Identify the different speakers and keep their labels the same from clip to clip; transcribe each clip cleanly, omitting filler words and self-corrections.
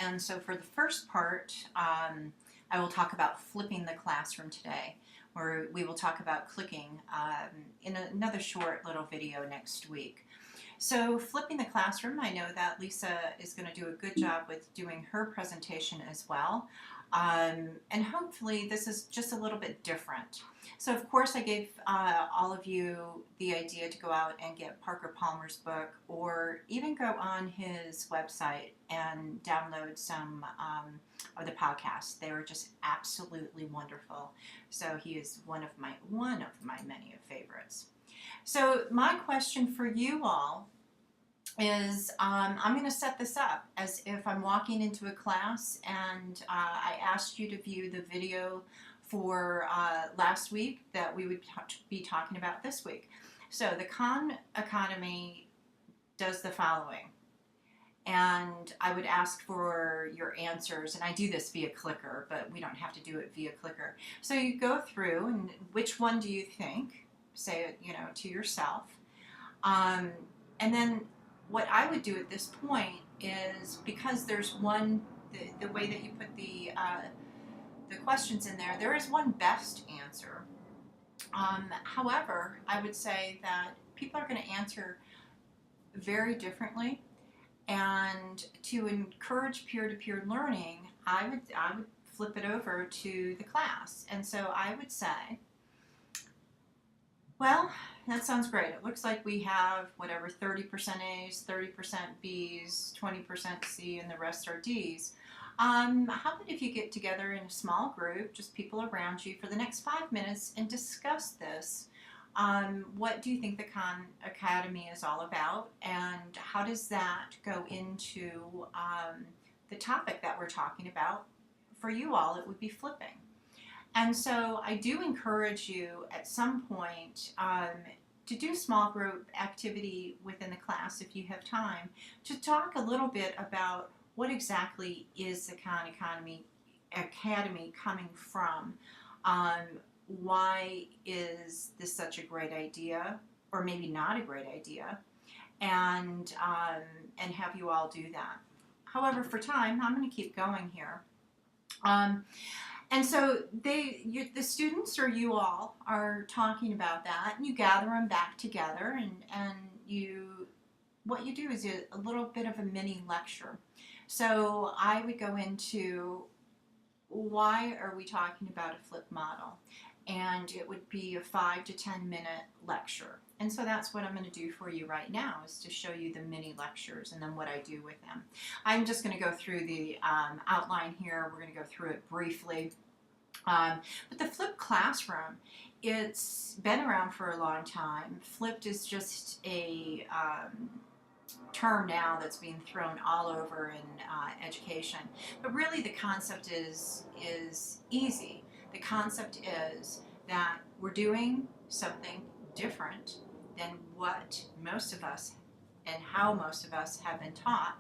Speaker 1: And so for the first part, I will talk about flipping the classroom today, where we will talk about clicking in another short little video next week. So flipping the classroom, I know that Lisa is going to do a good job with doing her presentation as well. And hopefully this is just a little bit different. So of course I gave all of you the idea to go out and get Parker Palmer's book, or even go on his website and download some of the podcasts. They were just absolutely wonderful. So he is one of my many favorites. So my question for you all is I'm going to set this up as if I'm walking into a class, and I asked you to view the video for last week that we would be talking about this week. So the Khan Academy does the following, and I would ask for your answers, and I do this via clicker, but we don't have to do it via clicker. So you go through, and which one do you think? Say it, to yourself. And then what I would do at this point is, because there's one, the way that you put the questions in there, there is one best answer. However, I would say that people are going to answer very differently, and to encourage peer-to-peer learning, I would flip it over to the class. And so I would say, well, that sounds great. It looks like we have whatever 30% A's, 30% B's, 20% C, and the rest are D's. How about if you get together in a small group, just people around you, for the next 5 minutes and discuss this? What do you think the Khan Academy is all about, and how does that go into the topic that we're talking about? For you all, it would be flipping. And so I do encourage you at some point to do small group activity within the class, if you have time, to talk a little bit about what exactly is the Khan Academy coming from. Why is this such a great idea, or maybe not a great idea, and have you all do that. However, for time, I'm going to keep going here. And so the students, or you all, are talking about that, and you gather them back together, and what you do is a little bit of a mini lecture. So I would go into, why are we talking about a flip model? And it would be a 5 to 10 minute lecture. And so that's what I'm going to do for you right now, is to show you the mini lectures and then what I do with them. I'm just going to go through the outline here. We're going to go through it briefly. But the flipped classroom, it's been around for a long time. Flipped is just a term now that's being thrown all over in education. But really the concept is easy. The concept is that we're doing something different than what most of us and how most of us have been taught,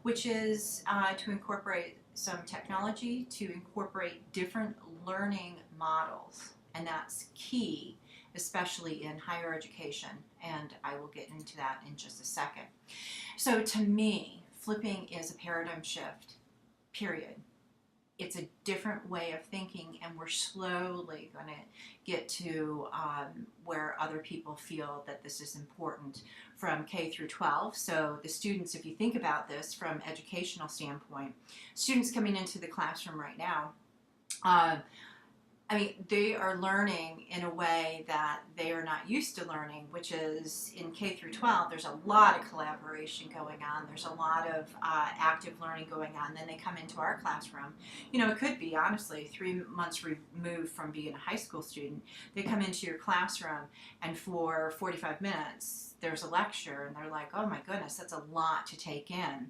Speaker 1: which is to incorporate some technology, to incorporate different learning models. And that's key, especially in higher education, and I will get into that in just a second. So to me, flipping is a paradigm shift, period. It's a different way of thinking, and we're slowly going to get to where other people feel that this is important from K through 12. So the students, if you think about this from educational standpoint, students coming into the classroom right now, they are learning in a way that they are not used to learning, which is in K through 12, there's a lot of collaboration going on. There's a lot of active learning going on. Then they come into our classroom. It could be, honestly, 3 months removed from being a high school student. They come into your classroom, and for 45 minutes, there's a lecture, and they're like, oh my goodness, that's a lot to take in.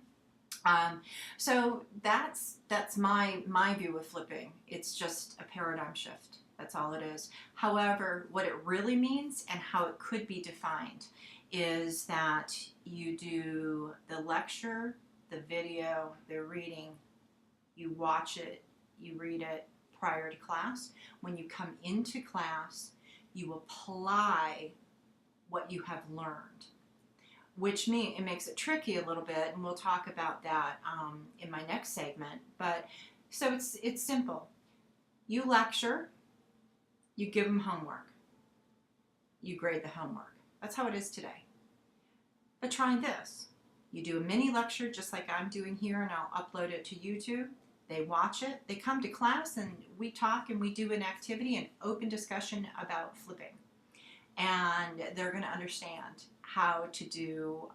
Speaker 1: So that's my view of flipping. It's just a paradigm shift. That's all it is. However, what it really means and how it could be defined is that you do the lecture, the video, the reading, you watch it, you read it prior to class. When you come into class, you apply what you have learned. which means it makes it tricky a little bit, and we'll talk about that in my next segment. But so it's simple. You lecture, you give them homework, you grade the homework. That's how it is today. But try this. You do a mini lecture just like I'm doing here, and I'll upload it to YouTube. They watch it, they come to class, and we talk and we do an activity, an open discussion about flipping. And they're going to understand how to do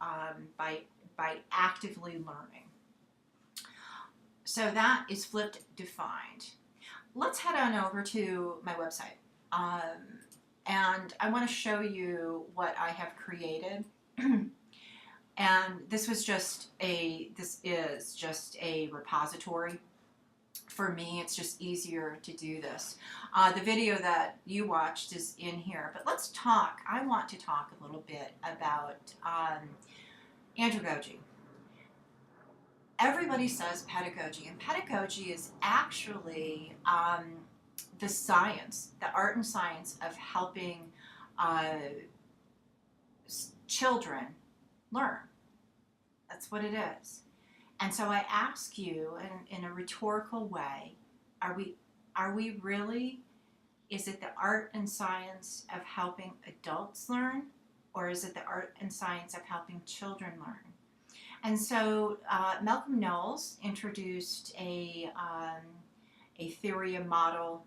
Speaker 1: by actively learning. So that is Flipped Defined. Let's head on over to my website. And I want to show you what I have created. And this is just a repository. For me, it's just easier to do this. The video that you watched is in here, but let's talk. I want to talk a little bit about andragogy. Everybody says pedagogy, and pedagogy is actually the science, the art and science of helping children learn. That's what it is. And so I ask you in a rhetorical way, are we really, is it the art and science of helping adults learn, or is it the art and science of helping children learn? And so Malcolm Knowles introduced a theory, a model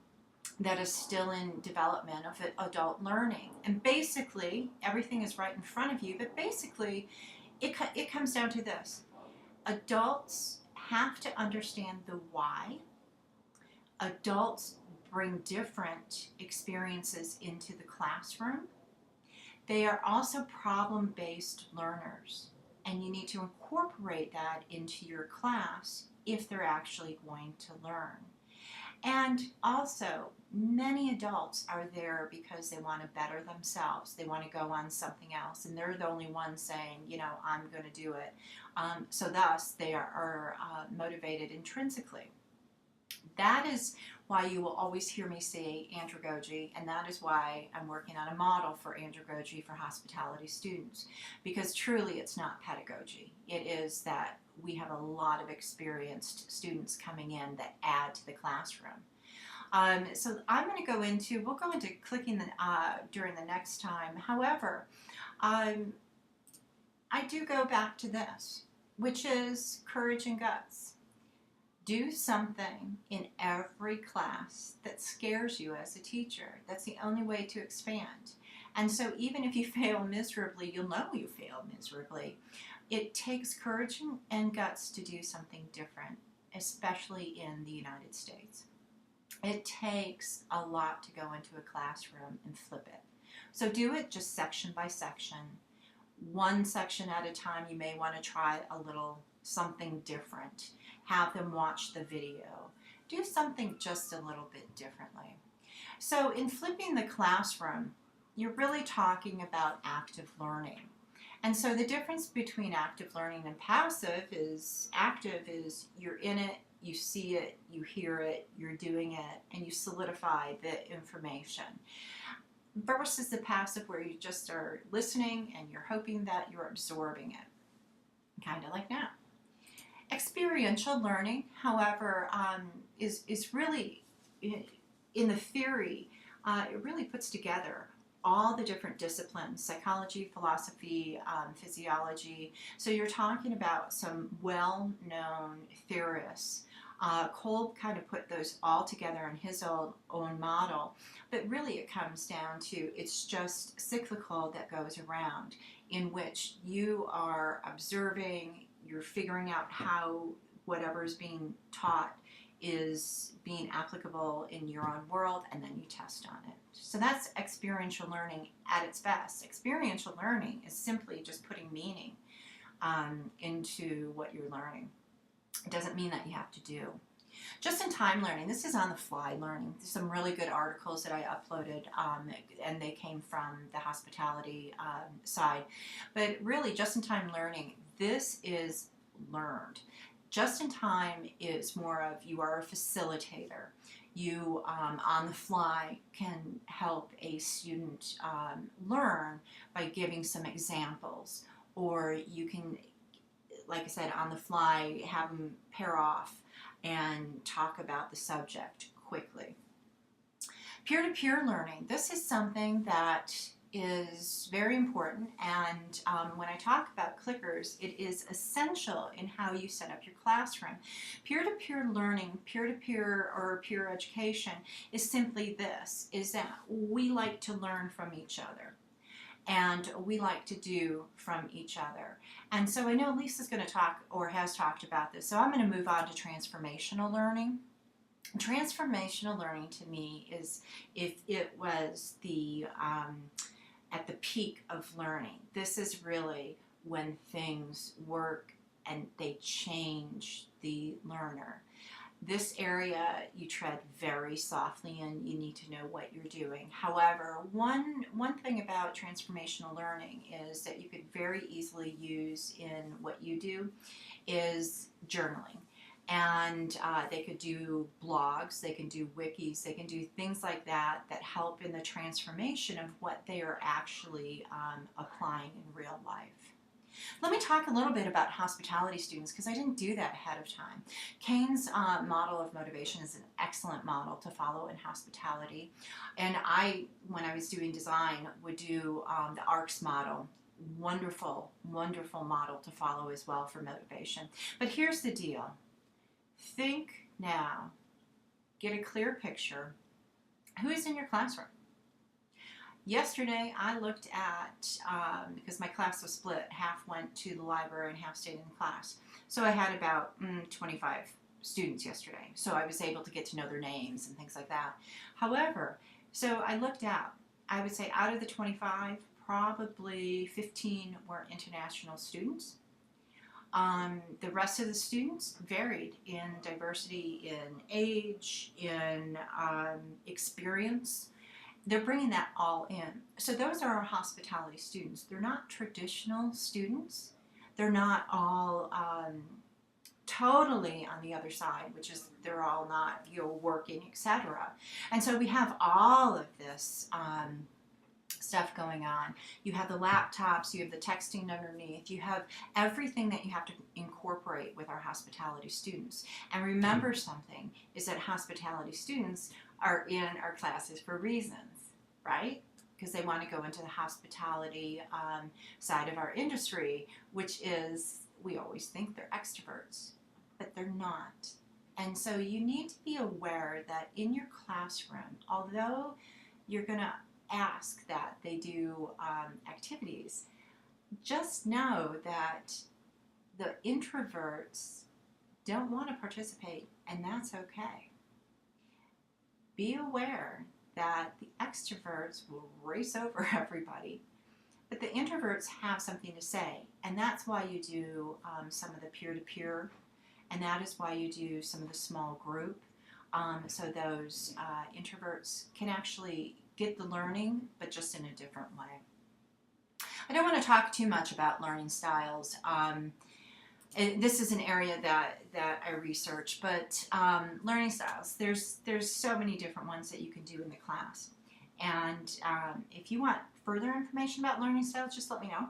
Speaker 1: that is still in development of adult learning. And basically, everything is right in front of you, but basically it comes down to this. Adults have to understand the why. Adults bring different experiences into the classroom. They are also problem-based learners, and you need to incorporate that into your class if they're actually going to learn. And also, many adults are there because they want to better themselves. They want to go on something else, and they're the only ones saying, you know, I'm going to do it. So thus, they are motivated intrinsically. That is why you will always hear me say andragogy, and that is why I'm working on a model for andragogy for hospitality students, because truly it's not pedagogy. It is that we have a lot of experienced students coming in that add to the classroom. So I'm going to we'll go into clicking during the next time. However, I do go back to this, which is courage and guts. Do something in every class that scares you as a teacher. That's the only way to expand. And so even if you fail miserably, you'll know you failed miserably. It takes courage and guts to do something different, especially in the United States. It takes a lot to go into a classroom and flip it. So do it just section by section. One section at a time. You may want to try a little something different. Have them watch the video. Do something just a little bit differently. So in flipping the classroom, you're really talking about active learning. And so the difference between active learning and passive is active is you're in it, you see it, you hear it, you're doing it, and you solidify the information. Versus the passive where you just are listening and you're hoping that you're absorbing it. Kind of like now. Experiential learning, however, is really, in the theory, it really puts together all the different disciplines, psychology, philosophy, physiology. So you're talking about some well-known theorists. Kolb kind of put those all together in his own model, but really it comes down to it's just cyclical that goes around, in which you are observing, you're figuring out how whatever is being taught is being applicable in your own world, and then you test on it. So that's experiential learning at its best. Experiential learning is simply just putting meaning into what you're learning. It doesn't mean that you have to do. Just-in-time learning, this is on-the-fly learning. There's some really good articles that I uploaded, and they came from the hospitality side. But really, just-in-time learning, this is learned. Just-in-time is more of you are a facilitator. You, on the fly, can help a student learn by giving some examples or you can, like I said, on the fly, have them pair off and talk about the subject quickly. Peer-to-peer learning. This is something that is very important, and when I talk about clickers, it is essential in how you set up your classroom. Peer-to-peer learning, peer-to-peer or peer education is simply this, is that we like to learn from each other. And we like to do from each other. And so I know Lisa's going to talk, or has talked about this, so I'm going to move on to transformational learning. Transformational learning to me is if it was the at the peak of learning. This is really when things work and they change the learner. This area you tread very softly and you need to know what you're doing. However, one thing about transformational learning is that you could very easily use in what you do is journaling. And they could do blogs, they can do wikis, they can do things like that that help in the transformation of what they are actually applying in real life. Let me talk a little bit about hospitality students, because I didn't do that ahead of time. Kane's model of motivation is an excellent model to follow in hospitality. And when I was doing design, would do the ARCS model. Wonderful, wonderful model to follow as well for motivation. But here's the deal. Think now. Get a clear picture. Who is in your classroom? Yesterday, I looked at, because my class was split, half went to the library and half stayed in class. So I had about 25 students yesterday. So I was able to get to know their names and things like that. However, so I looked out. I would say out of the 25, probably 15 were international students. The rest of the students varied in diversity, in age, in experience. They're bringing that all in. So those are our hospitality students. They're not traditional students. They're not all totally on the other side, which is they're all not, working, etc. And so we have all of this stuff going on. You have the laptops, you have the texting underneath, you have everything that you have to incorporate with our hospitality students. And remember something, is that hospitality students are in our classes for reasons, right? Because they want to go into the hospitality side of our industry, which is, we always think they're extroverts, but they're not. And so you need to be aware that in your classroom, although you're going to ask that they do activities, just know that the introverts don't want to participate, and that's okay. Be aware that the extroverts will race over everybody, but the introverts have something to say, and that's why you do some of the peer-to-peer, and that is why you do some of the small group, so those introverts can actually get the learning, but just in a different way. I don't want to talk too much about learning styles. This is an area that I research, but learning styles, there's so many different ones that you can do in the class. And if you want further information about learning styles, just let me know.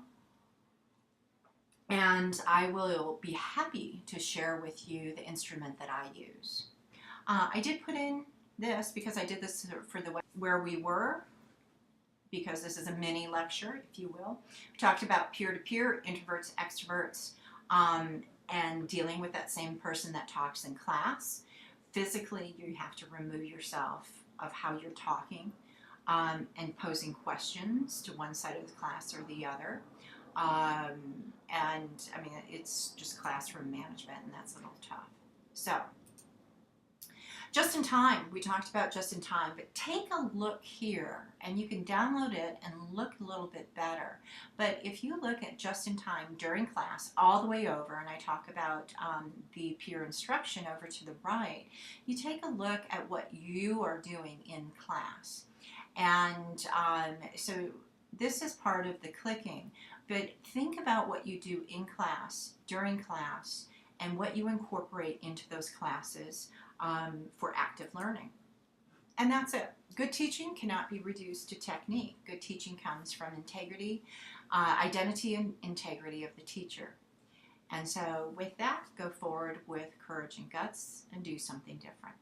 Speaker 1: And I will be happy to share with you the instrument that I use. I did put in this because I did this for the where we were, because this is a mini lecture, if you will. We talked about peer-to-peer, introverts, extroverts, and dealing with that same person that talks in class. Physically, you have to remove yourself of how you're talking and posing questions to one side of the class or the other. And I mean, it's just classroom management, and that's a little tough. So, just in time, we talked about just in time, but take a look here, and you can download it and look a little bit better. But if you look at just in time during class, all the way over, and I talk about the peer instruction over to the right, you take a look at what you are doing in class. And so this is part of the clicking, but think about what you do in class, during class, and what you incorporate into those classes for active learning. And that's it. Good teaching cannot be reduced to technique. Good teaching comes from integrity, identity and integrity of the teacher. And so with that, go forward with courage and guts and do something different.